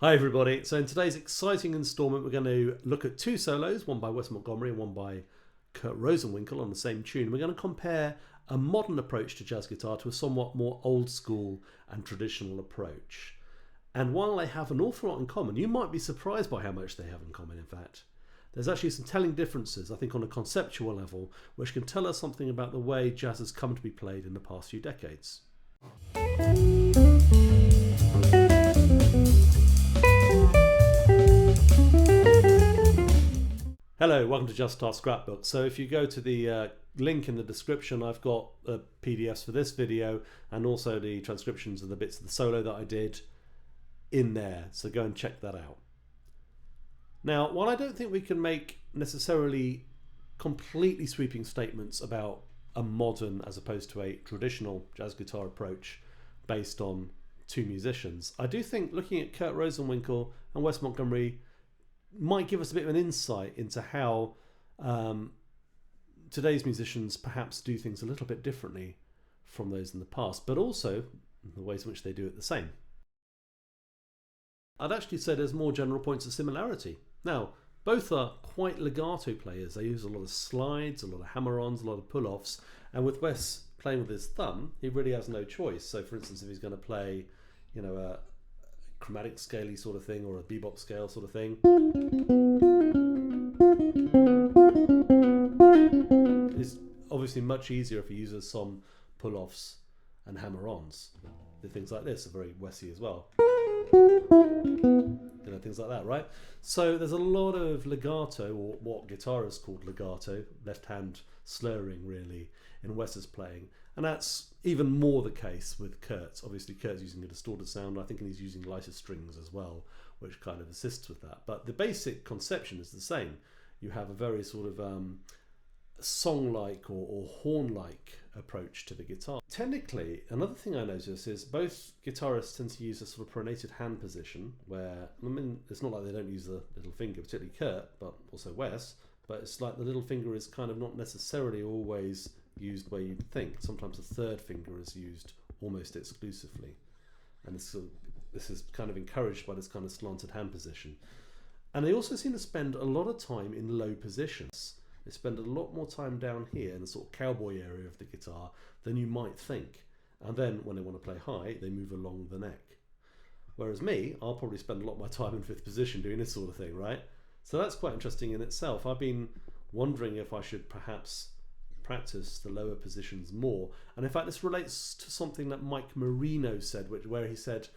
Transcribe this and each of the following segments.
Hi everybody, so in today's exciting instalment we're going to look at two solos, one by Wes Montgomery and one by Kurt Rosenwinkel on the same tune. We're going to compare a modern approach to jazz guitar to a somewhat more old school and traditional approach. And while they have an awful lot in common, you might be surprised by how much they have in common in fact. There's actually some telling differences, I think, on a conceptual level, which can tell us something about the way jazz has come to be played in the past few decades. Hello, welcome to Just Start Scrapbook. So if you go to the link in the description, I've got PDFs for this video and also the transcriptions of the bits of the solo that I did in there. So go and check that out. Now, while I don't think we can make necessarily completely sweeping statements about a modern as opposed to a traditional jazz guitar approach based on two musicians, I do think looking at Kurt Rosenwinkel and Wes Montgomery might give us a bit of an insight into how today's musicians perhaps do things a little bit differently from those in the past, but also the ways in which they do it the same. I'd actually say there's more general points of similarity. Now, both are quite legato players. They use a lot of slides, a lot of hammer-ons, a lot of pull-offs, and with Wes playing with his thumb, he really has no choice. So for instance, if he's going to play, you know, a chromatic scale-y sort of thing or a bebop scale sort of thing, it's obviously much easier if he uses some pull-offs and hammer-ons. The things like this are very Wessy as well. You know, things like that, right? So there's a lot of legato, or what guitarists called legato, left hand slurring really, in Wes's playing. And that's even more the case with Kurt. Obviously Kurt's using a distorted sound, I think, and he's using lighter strings as well, which kind of assists with that. But the basic conception is the same. You have a very sort of song-like or horn-like approach to the guitar. Technically, another thing I notice is both guitarists tend to use a sort of pronated hand position where, I mean, it's not like they don't use the little finger, particularly Kurt, but also Wes, but it's like the little finger is kind of not necessarily always used where you'd think. Sometimes the third finger is used almost exclusively. And this is kind of encouraged by this kind of slanted hand position. And they also seem to spend a lot of time in low positions. They spend a lot more time down here in the sort of cowboy area of the guitar than you might think. And then when they want to play high, they move along the neck. Whereas me, I'll probably spend a lot of my time in fifth position doing this sort of thing, right? So that's quite interesting in itself. I've been wondering if I should perhaps practice the lower positions more. And in fact, this relates to something that Mike Marino said, where he said,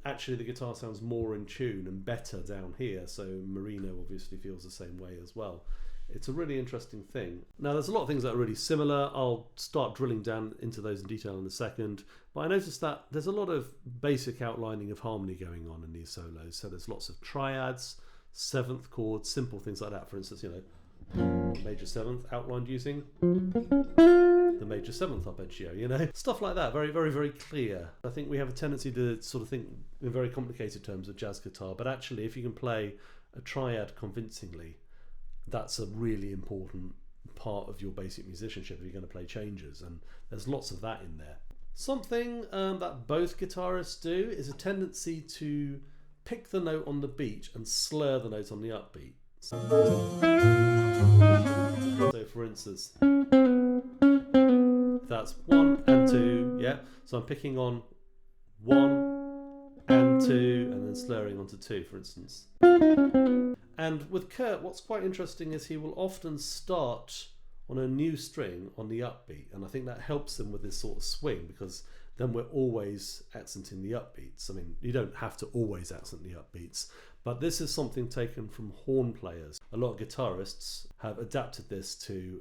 actually the guitar sounds more in tune and better down here. So Marino obviously feels the same way as well. It's a really interesting thing. Now, there's a lot of things that are really similar. I'll start drilling down into those in detail in a second. But I noticed that there's a lot of basic outlining of harmony going on in these solos. So there's lots of triads, seventh chords, simple things like that. For instance, you know, major seventh outlined using the major seventh arpeggio, you know, stuff like that. Very, very, very clear. I think we have a tendency to sort of think in very complicated terms of jazz guitar, but actually if you can play a triad convincingly, that's a really important part of your basic musicianship if you're going to play changes, and there's lots of that in there. Something that both guitarists do is a tendency to pick the note on the beat and slur the note on the upbeat. So for instance, that's 1 and 2, yeah? So I'm picking on 1 and 2 and then slurring onto 2, for instance. And with Kurt, what's quite interesting is he will often start on a new string on the upbeat, and I think that helps him with this sort of swing, because then we're always accenting the upbeats. I mean, you don't have to always accent the upbeats, but this is something taken from horn players. A lot of guitarists have adapted this to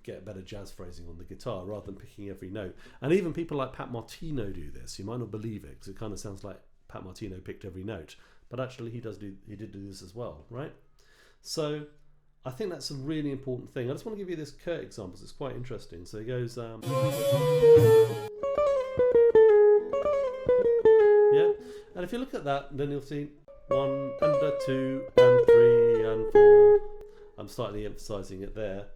get better jazz phrasing on the guitar rather than picking every note. And even people like Pat Martino do this. You might not believe it, because it kind of sounds like Pat Martino picked every note. But actually he did do this as well, right? So I think that's a really important thing. I just want to give you this Kurt example. It's quite interesting. So he goes, yeah, and if you look at that, then you'll see 1 and 2 and 3 and 4. I'm slightly emphasizing it there,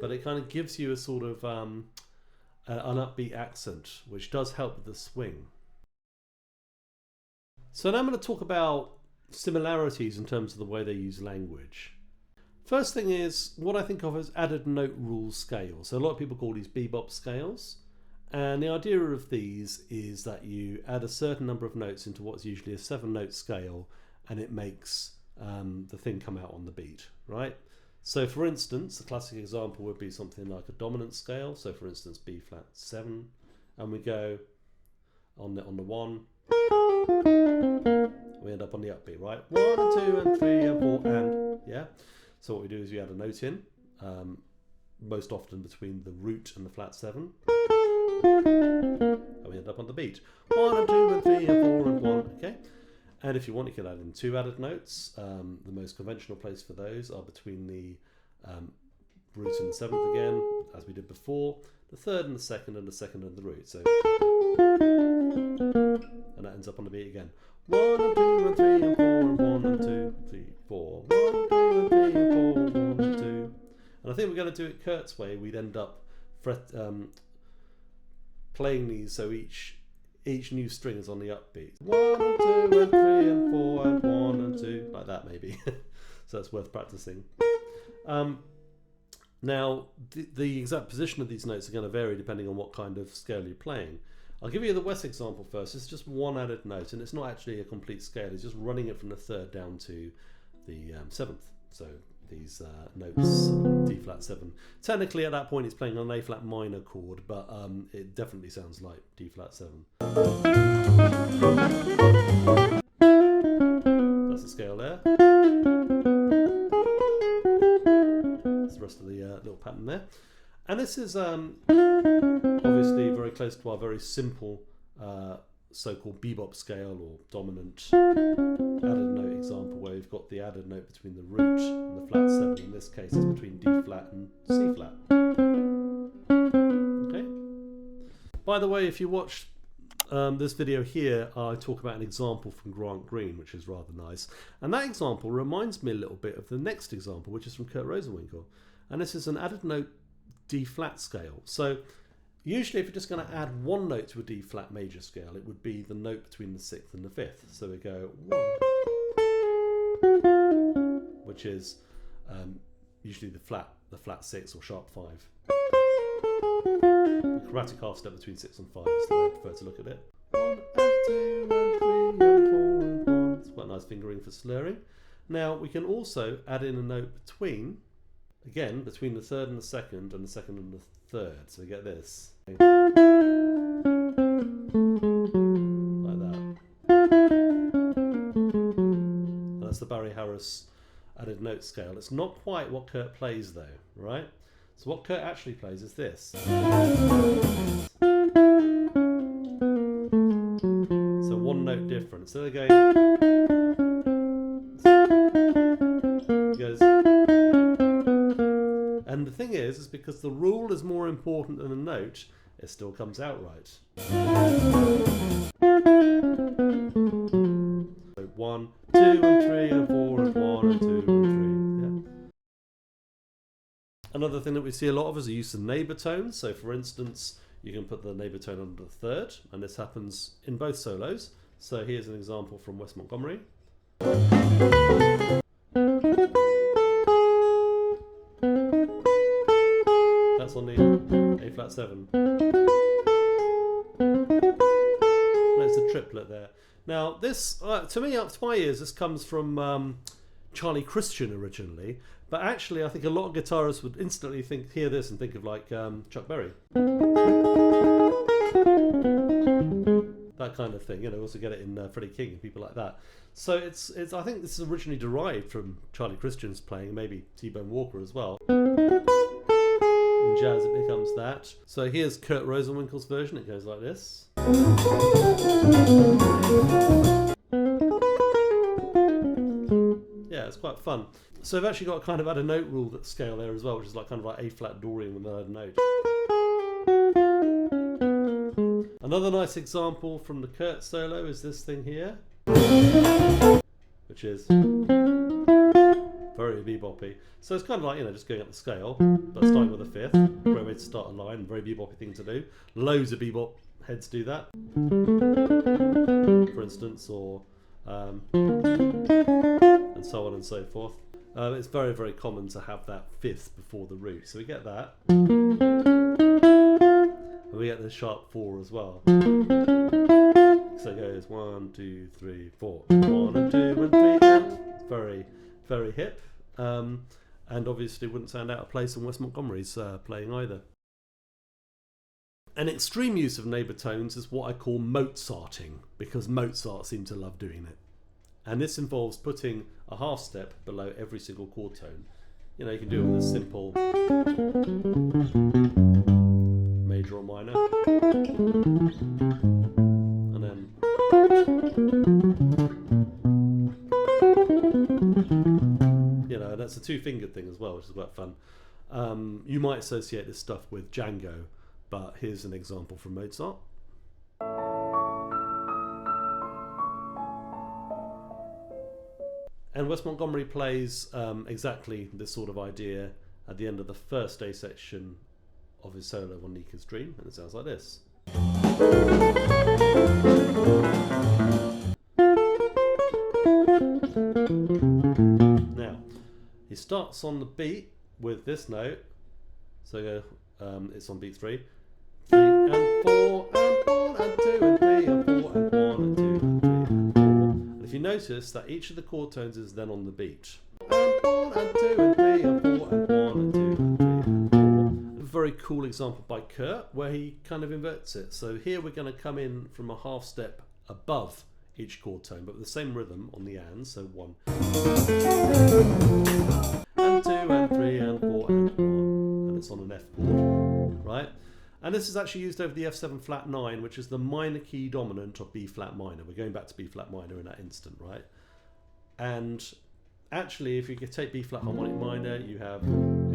but it kind of gives you a sort of an upbeat accent, which does help with the swing. So now I'm going to talk about similarities in terms of the way they use language. First thing is what I think of as added note rule scales. So a lot of people call these bebop scales. And the idea of these is that you add a certain number of notes into what's usually a 7-note scale, and it makes the thing come out on the beat, right? So for instance, the classic example would be something like a dominant scale. So for instance, B flat 7, and we go on the 1, we end up on the upbeat, right? 1 and 2 and 3 and 4 and, yeah? So what we do is we add a note in, most often between the root and the flat 7. And we end up on the beat. 1 and 2 and 3 and 4 and 1, okay? And if you want, you can add in 2 added notes. The most conventional place for those are between the root and the 7th again, as we did before, the 3rd and the 2nd, and the 2nd and the root. So, and that ends up on the beat again. 1 and 2 and 3 and 4 and 1 and 2, 3, 4. 1 and 2 and 3 and 4, 1 and 2. And I think we're going to do it Kurt's way. We'd end up playing these so each new string is on the upbeat. 1 and 2 and 3 and 4 and 1 and 2, like that maybe. So that's worth practicing. Now the exact position of these notes are going to vary depending on what kind of scale you're playing. I'll give you the West example first. It's just one added note, and it's not actually a complete scale. It's just running it from the 3rd down to the 7th. So these notes, D flat 7. Technically at that point it's playing on an A flat minor chord, but it definitely sounds like D flat 7. That's the scale there. That's the rest of the little pattern there. And this is obviously very close to our very simple so-called bebop scale or dominant added note example, where we've got the added note between the root and the flat 7. In this case it's between D flat and C flat. Okay. By the way, if you watch this video here, I talk about an example from Grant Green, which is rather nice. And that example reminds me a little bit of the next example, which is from Kurt Rosenwinkel. And this is an added note D flat scale. So usually if you're just going to add one note to a D flat major scale, it would be the note between the 6th and the 5th. So we go 1, which is usually the flat 6 or sharp 5. The chromatic half step between 6 and 5 is the way I prefer to look at it. 1 and 2 and 3 and 4 and 1. It's quite nice fingering for slurring. Now we can also add in a note between, again, between the 3rd and the 2nd and the 2nd and the 3rd. So we get this. Like that. And that's the Barry Harris added note scale. It's not quite what Kurt plays though, right? So what Kurt actually plays is this. So one note different. So they're going, he goes, and the thing is because the rule is more important than the note, it still comes out right. So 1, 2 and 3 and 4 and 1 and 2 and 3. Yeah. Another thing that we see a lot of is the use of neighbour tones. So for instance, you can put the neighbour tone under the 3rd, and this happens in both solos. So here's an example from Wes Montgomery. That's on the A flat 7. There's the triplet there. Now this, to me, up to my ears, this comes from Charlie Christian originally, but actually I think a lot of guitarists would instantly hear this and think of like Chuck Berry. That kind of thing, you know. Also get it in Freddie King and people like that. So it's I think this is originally derived from Charlie Christian's playing, maybe T-Bone Walker as well. In jazz it becomes that. So here's Kurt Rosenwinkel's version. It goes like this. Yeah, it's quite fun. So I've actually got kind of add a note rule that scale there as well, which is like kind of like A flat Dorian with another note. Another nice example from the Kurt solo is this thing here, which is very beboppy. So it's kind of like, you know, just going up the scale, but starting with a 5th. Great way to start a line, very beboppy thing to do. Loads of bebop heads do that, for instance, or and so on and so forth. It's very, very common to have that fifth before the root. So we get that. And we get the sharp 4 as well. So it goes 1, 2, 3, 4. 1 and 2 and 3 and. It's very, very hip. And obviously wouldn't sound out of place in Wes Montgomery's playing either. An extreme use of neighbour tones is what I call Mozarting, because Mozart seemed to love doing it. And this involves putting a half step below every single chord tone. You know, you can do it with a simple major or minor, and then you know, that's a two-fingered thing as well, which is quite fun. You might associate this stuff with Django, but here's an example from Mozart. And Wes Montgomery plays exactly this sort of idea at the end of the first A section of his solo on Nika's Dream, and it sounds like this. Now, he starts on the beat with this note, so it's on beat 3. 3 and 4 and 1 and 2 and 3 and 4 and 1 and 2 and 3 and 4. And if you notice that each of the chord tones is then on the beat. And 1 and 2 and 3 and 4 and 1 and 2 and 3 and 4. A very cool example by Kurt where he kind of inverts it. So here we're going to come in from a half step above each chord tone, but with the same rhythm on the and. So 1 and 2 and 3 and 4 and 1. And it's on an F chord, right? And this is actually used over the F7 flat 9, which is the minor key dominant of B flat minor. We're going back to B flat minor in that instant, right? And actually, if you could take B flat harmonic minor, you have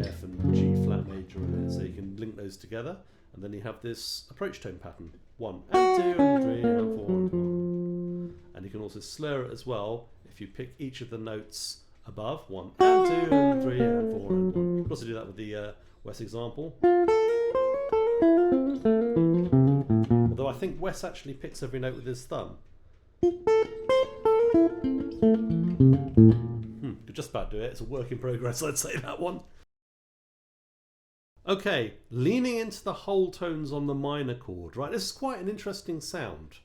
F and G flat major in it, so you can link those together. And then you have this approach tone pattern: 1 and 2 and 3 and 4 and 1. And you can also slur it as well if you pick each of the notes above: 1 and 2 and 3 and 4 and 1. You can also do that with the Wes example. Although I think Wes actually picks every note with his thumb. Could just about do it. It's a work in progress, I'd say, that one. Okay, leaning into the whole tones on the minor chord, right? This is quite an interesting sound.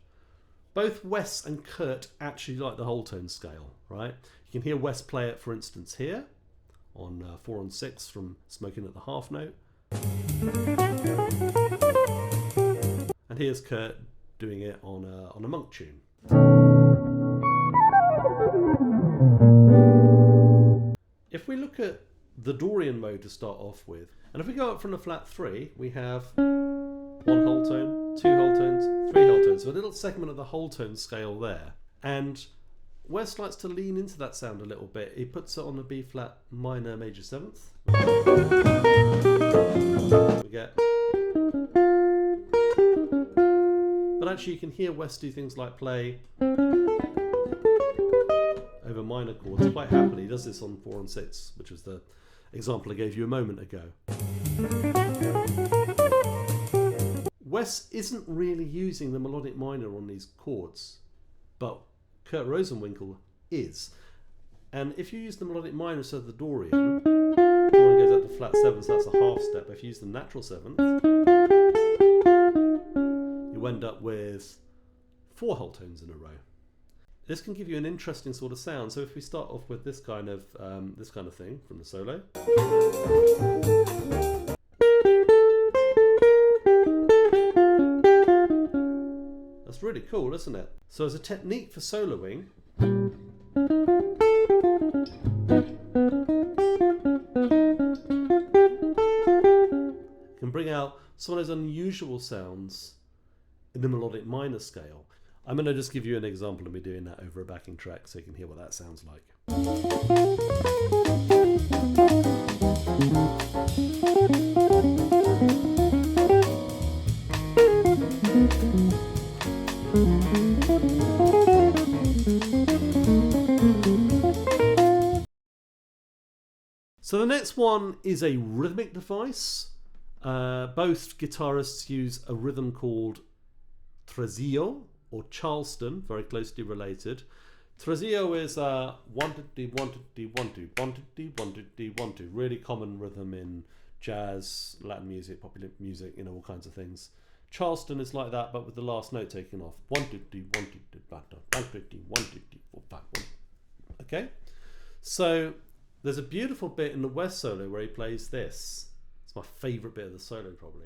Both Wes and Kurt actually like the whole tone scale, right? You can hear Wes play it, for instance, here on 4 on 6 from Smoking at the Half Note. And here's Kurt doing it on a monk tune. If we look at the Dorian mode to start off with, and if we go up from the flat 3, we have 1 whole tone, 2 whole tones, 3 whole tones. So a little segment of the whole tone scale there. And Wes likes to lean into that sound a little bit. He puts it on the B flat minor major 7th. We get. But actually you can hear Wes do things like play over minor chords quite happily. He does this on 4 and 6, which was the example I gave you a moment ago. Wes isn't really using the melodic minor on these chords, but Kurt Rosenwinkel is. And if you use the melodic minor instead of the Dorian, Dorian goes up to flat 7, so that's a half step. If you use the natural 7th, you end up with 4 whole tones in a row. This can give you an interesting sort of sound. So if we start off with this kind of thing from the solo. That's really cool, isn't it? So as a technique for soloing, you can bring out some of those unusual sounds in the melodic minor scale. I'm going to just give you an example of me doing that over a backing track so you can hear what that sounds like. So the next one is a rhythmic device. Both guitarists use a rhythm called Tresillo or Charleston, very closely related, Tresillo is 1-2-D, 1-2-D, 1-2, 1-2-D, 1-2-D, 1-2. Really common rhythm in jazz, Latin music, popular music, you know, all kinds of things. Charleston is like that, but with the last note taken off. 1-2-D, 1-2-D, 1-2-D, 1-2-D, 4-5-1. Okay? So there's a beautiful bit in the West solo where he plays this. It's my favourite bit of the solo, probably.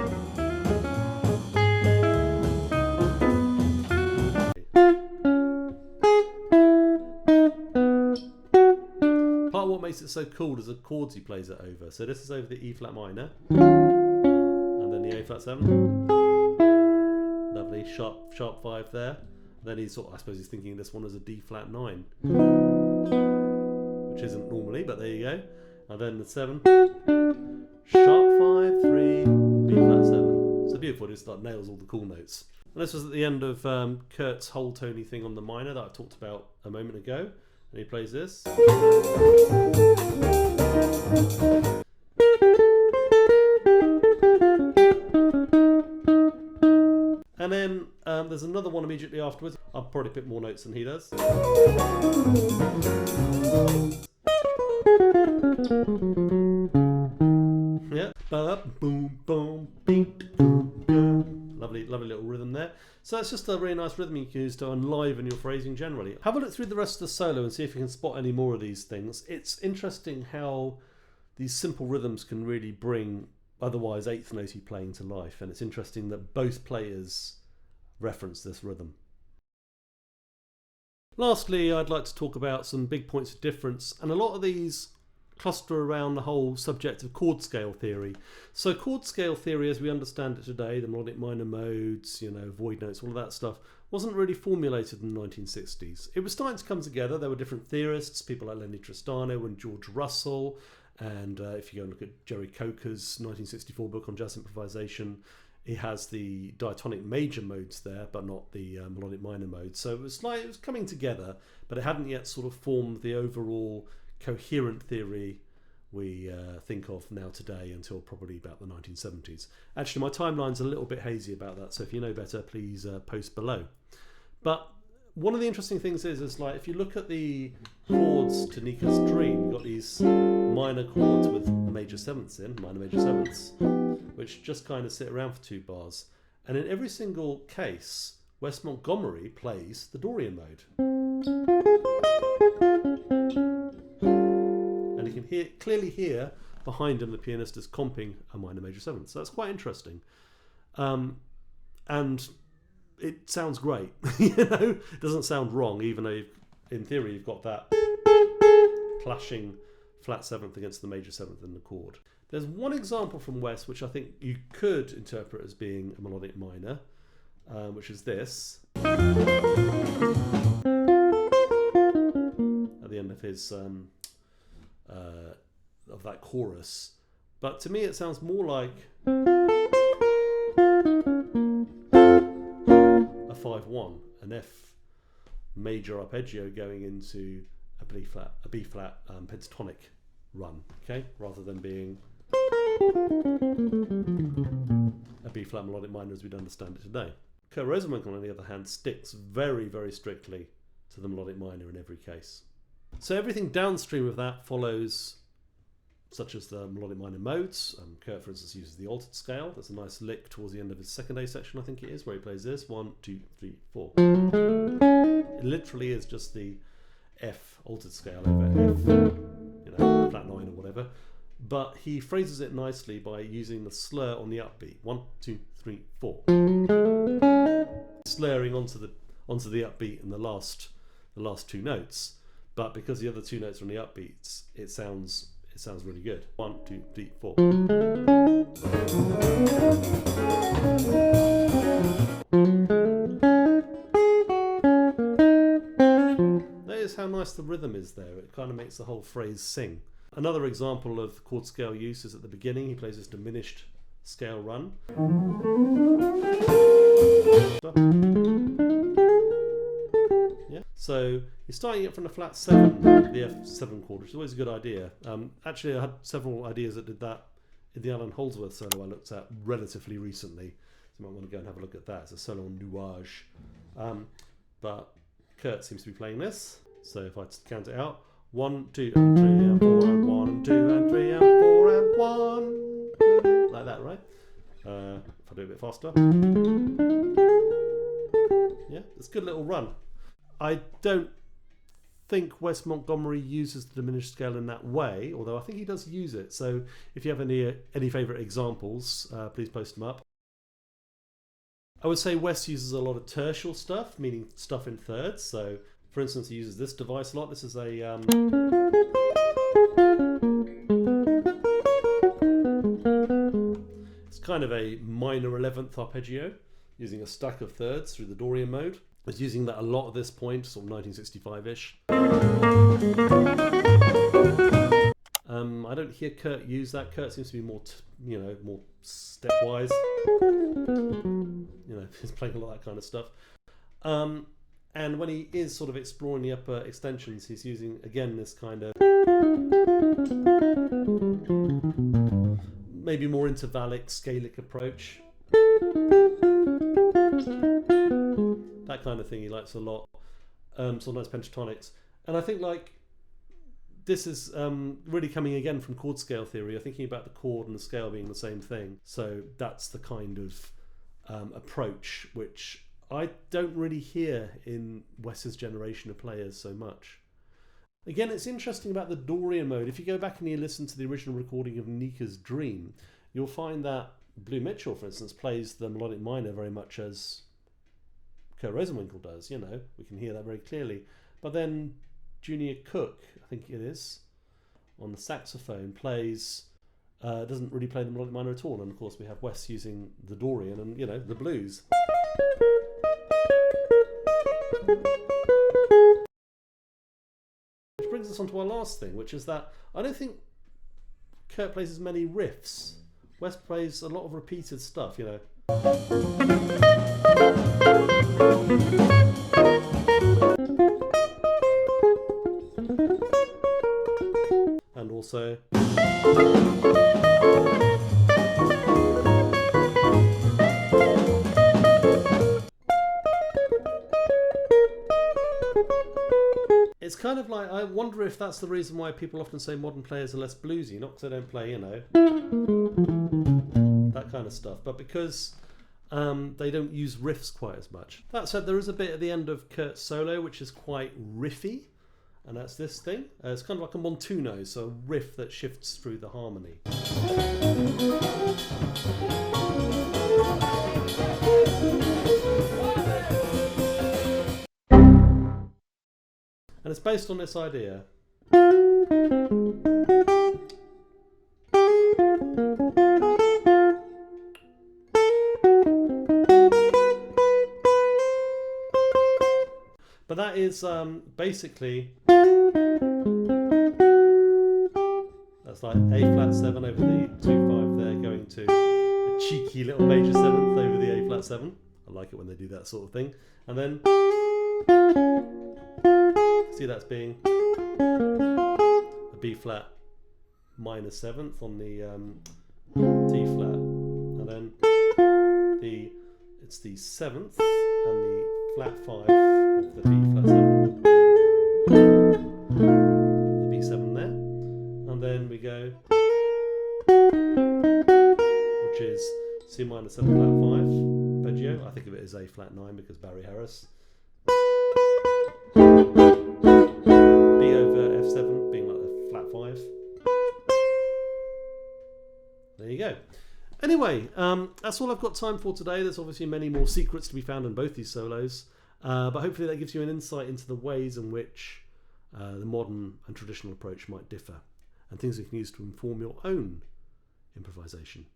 Part of what makes it so cool is the chords he plays it over. So this is over the E flat minor, and then the A flat 7. Lovely, sharp 5 there. Then he's sort of, I suppose he's thinking this one as a D flat 9, which isn't normally, but there you go. And then the 7, sharp 5, 3, B flat 7. So beautiful, it just like nails all the cool notes. And this was at the end of Kurt's whole tony thing on the minor that I talked about a moment ago. And he plays this. And then there's another one immediately afterwards. I'll probably pick more notes than he does. Yeah. Boom, boom, beat, boom. Lovely little rhythm there. So that's just a really nice rhythm you can use to enliven your phrasing generally. Have a look through the rest of the solo and see if you can spot any more of these things. It's interesting how these simple rhythms can really bring otherwise eighth notey playing to life, and it's interesting that both players reference this rhythm. Lastly, I'd like to talk about some big points of difference, and a lot of these cluster around the whole subject of chord scale theory. So chord scale theory as we understand it today, the melodic minor modes, you know, void notes, all of that stuff, wasn't really formulated in the 1960s. It was starting to come together. There were different theorists, people like Lenny Tristano and George Russell, and if you go and look at Jerry Coker's 1964 book on jazz improvisation, he has the diatonic major modes there, but not the melodic minor modes. So it was coming together, but it hadn't yet sort of formed the overall coherent theory we think of now today until probably about the 1970s. Actually, my timeline's a little bit hazy about that, so if you know better, please post below. But one of the interesting things is like if you look at the chords to Nika's Dream, you've got these minor chords with major sevenths in, minor major sevenths, which just kind of sit around for 2 bars. And in every single case, Wes Montgomery plays the Dorian mode. And you can clearly hear behind him the pianist is comping a minor major seventh. So that's quite interesting. And it sounds great. You know, it doesn't sound wrong, even though in theory you've got that clashing flat seventh against the major seventh in the chord. There's one example from Wes which I think you could interpret as being a melodic minor, which is this. At the end of his of that chorus, but to me it sounds more like a 5-1, an F major arpeggio going into a B flat pentatonic run, okay, rather than being a B flat melodic minor as we'd understand it today. Kurt Rosenwinkel, on the other hand, sticks very, very strictly to the melodic minor in every case. So everything downstream of that follows, such as the melodic minor modes. Kurt, for instance, uses the altered scale. There's a nice lick towards the end of his second A section, I think it is, where he plays this 1, 2, 3, 4. It literally is just the F altered scale over F, you know, flat 9 or whatever. But he phrases it nicely by using the slur on the upbeat. 1, 2, 3, 4. Slurring onto the upbeat in the last 2 notes. But because the other 2 notes are on the upbeats, it sounds really good. 1, 2, 3, 4. Notice how nice the rhythm is there. It kind of makes the whole phrase sing. Another example of chord scale use is at the beginning. He plays this diminished scale run. Yeah. So you're starting it from the flat 7, the F7 chord, which is always a good idea. Actually, I had several ideas that did that in the Alan Holdsworth solo I looked at relatively recently. So you might want to go and have a look at that. It's a solo on Nuage. But Kurt seems to be playing this. So if I count it out, 1, 2 and 3 and 4 and 1 and 2 and 3 and 4 and 1, like that, right? If I do it a bit faster, yeah, it's a good little run. I don't think Wes Montgomery uses the diminished scale in that way, although I think he does use it. So if you have any favourite examples, please post them up. I would say Wes uses a lot of tertial stuff, meaning stuff in thirds. So for instance, he uses this device a lot. This is a it's kind of a minor 11th arpeggio using a stack of thirds through the Dorian mode. I was using that a lot at this point, sort of 1965-ish. I don't hear Kurt use that. Kurt seems to be more, more stepwise. He's playing a lot of that kind of stuff. And when he is sort of exploring the upper extensions, he's using, again, this kind of maybe more intervallic, scalic approach. That kind of thing he likes a lot. Sometimes pentatonics. And I think this is really coming again from chord scale theory. You're thinking about the chord and the scale being the same thing. So that's the kind of approach which I don't really hear in Wes's generation of players so much. Again, it's interesting about the Dorian mode. If you go back and you listen to the original recording of Nika's Dream, you'll find that Blue Mitchell, for instance, plays the melodic minor very much as Kurt Rosenwinkel does. We can hear that very clearly. But then Junior Cook, I think it is, on the saxophone plays, doesn't really play the melodic minor at all. And of course we have Wes using the Dorian and, the blues. Which brings us on to our last thing, which is that I don't think Kurt plays as many riffs. Wes plays a lot of repeated stuff, And also it's kind of like, I wonder if that's the reason why people often say modern players are less bluesy, not because they don't play, that kind of stuff, but because they don't use riffs quite as much. That said, there is a bit at the end of Kurt's solo which is quite riffy, and that's this thing. It's kind of like a montuno, so a riff that shifts through the harmony. And it's based on this idea. But that is basically, that's like A flat 7 over the 2/5 there, going to a cheeky little major 7th over the A flat 7. I like it when they do that sort of thing. And then see, that's being a B flat minor 7th on the D flat, and then it's the 7th and the flat 5 of the D flat 7, the B7 there, and then we go, which is C minor 7 flat 5 arpeggio. I think of it as A flat 9 because Barry Harris. B over F7 being like a flat 5. There you go. Anyway, that's all I've got time for today. There's obviously many more secrets to be found in both these solos, but hopefully that gives you an insight into the ways in which the modern and traditional approach might differ, and things you can use to inform your own improvisation.